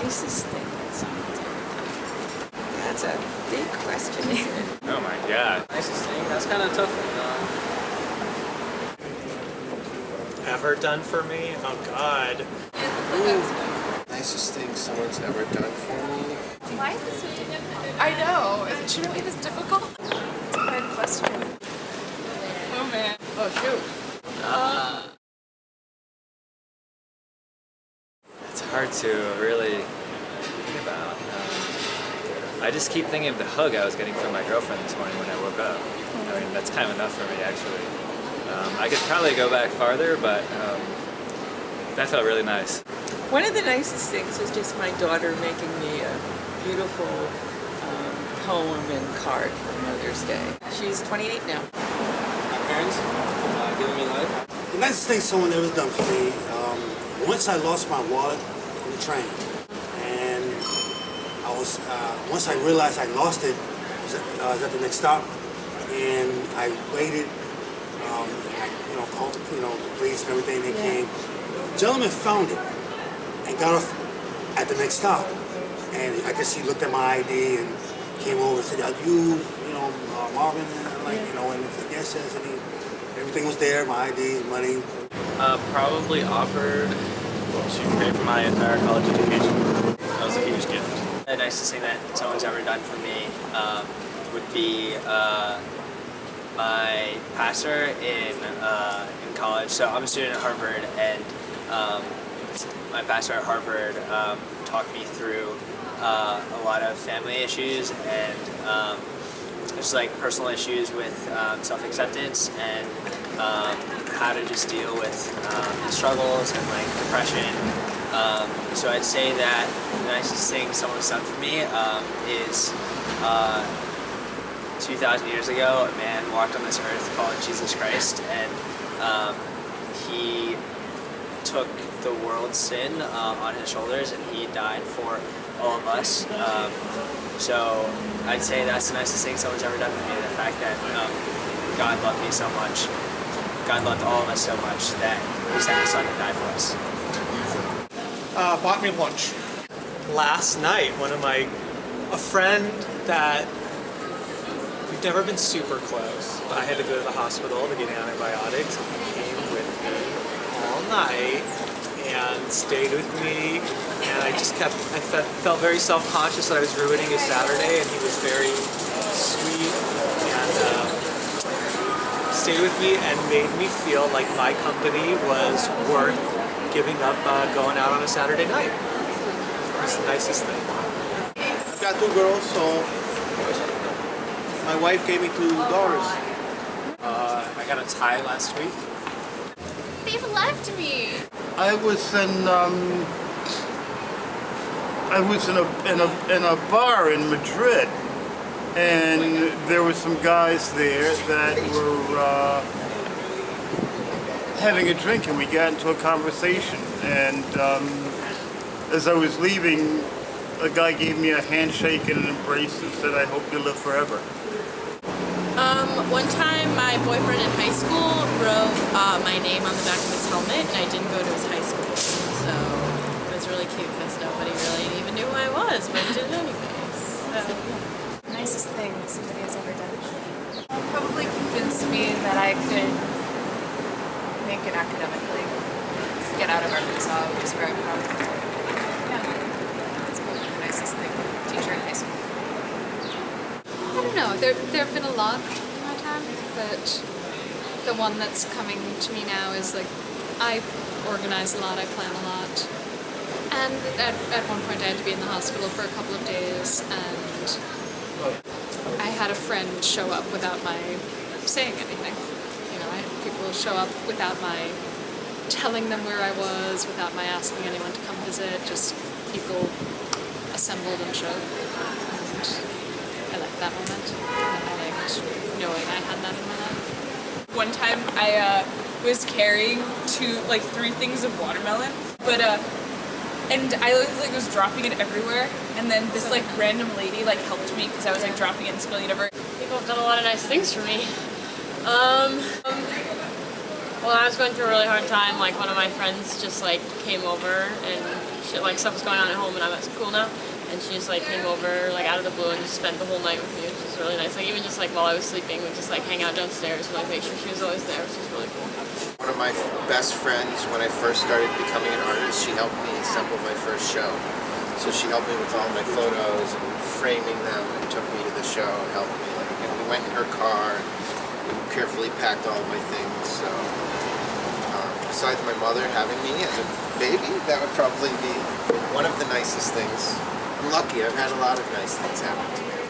nicest thing that someone's ever done? That's a big question, isn't it? Oh my god. Nicest thing? That's kind of tough. Ever done for me? Oh God. Nicest thing someone's ever done for me? Why is this so difficult? I know. Shouldn't it be this difficult? It's a hard question. Oh man. Oh shoot. It's hard to really think about. I just keep thinking of the hug I was getting from my girlfriend this morning when I woke up. I mean, that's kind of enough for me, actually. I could probably go back farther, but that felt really nice. One of the nicest things was just my daughter making me a beautiful poem and card for Mother's Day. She's 28 now. My parents giving me life. The nicest thing someone ever done for me, once I lost my wallet on the train, and I was, once I realized I lost it, I was at the next stop, and I waited, I called, the police and everything, they came. The gentleman found it and got off at the next stop, and I guess he looked at my ID and came over and said, "Are you, Marvin?" And I'm like, and he said, "Yes, yes," and everything was there, my ID, money. Probably offered to pay for my entire college education. That was a huge gift. The nicest thing that someone's ever done for me would be my pastor in college. So I'm a student at Harvard, and my pastor at Harvard talked me through a lot of family issues and just like personal issues with self-acceptance and how to just deal with struggles and like depression. So I'd say that the nicest thing someone's done for me is 2,000 years ago, a man walked on this earth called Jesus Christ, and he took the world's sin on his shoulders, and he died for all of us. So I'd say that's the nicest thing someone's ever done for me, the fact that God loved me so much. God loved all of us so much that he sent his son to die for us. Bought me lunch. Last night, a friend that we've never been super close, but I had to go to the hospital to get antibiotics, and he came with me all night and stayed with me, and I felt very self-conscious that I was ruining his Saturday, and he was very sweet and stayed with me and made me feel like my company was worth giving up going out on a Saturday night. It was the nicest thing. I've got 2 girls, so my wife gave me 2 daughters. I got a tie last week. They've left me. I was in a bar in Madrid, and there were some guys there that were having a drink, and we got into a conversation. And as I was leaving, a guy gave me a handshake and an embrace and said, "I hope you live forever." One time my boyfriend in high school wrote my name on the back of his helmet, and I didn't go to his high school. So it was really cute because nobody really even knew who I was, but he did it anyways. Nicest thing somebody has ever done. Probably convinced me that I could make it academically. Get out of Arkansas, which is where I'm from. Yeah, that's probably the nicest thing. Teacher in high school. I don't know, there have been a lot in my time, but the one that's coming to me now is like, I organize a lot, I plan a lot, and at one point I had to be in the hospital for a couple of days, and I had a friend show up without my saying anything. I had people show up without my telling them where I was, without my asking anyone to come visit, just people assembled and showed. And I liked that moment, and I liked knowing I had that in my life. One time I was carrying 3 things of watermelon, but and I was dropping it everywhere, and then this random lady helped me because I was dropping it and spilling it everywhere. People have done a lot of nice things for me. Well, I was going through a really hard time. One of my friends just came over and shit, like stuff was going on at home and I'm at school now. And she just like came over like out of the blue and just spent the whole night with me, which was really nice. Like even just like while I was sleeping, we'd just like hang out downstairs and like make sure she was always there, which was really cool. One of my best friends, when I first started becoming an artist, she helped me assemble my first show. So she helped me with all my photos and framing them and took me to the show and helped me. Like, you know, we went in her car and we carefully packed all of my things. So besides my mother having me as a baby, that would probably be one of the nicest things. I'm lucky, I've had a lot of nice things happen to me.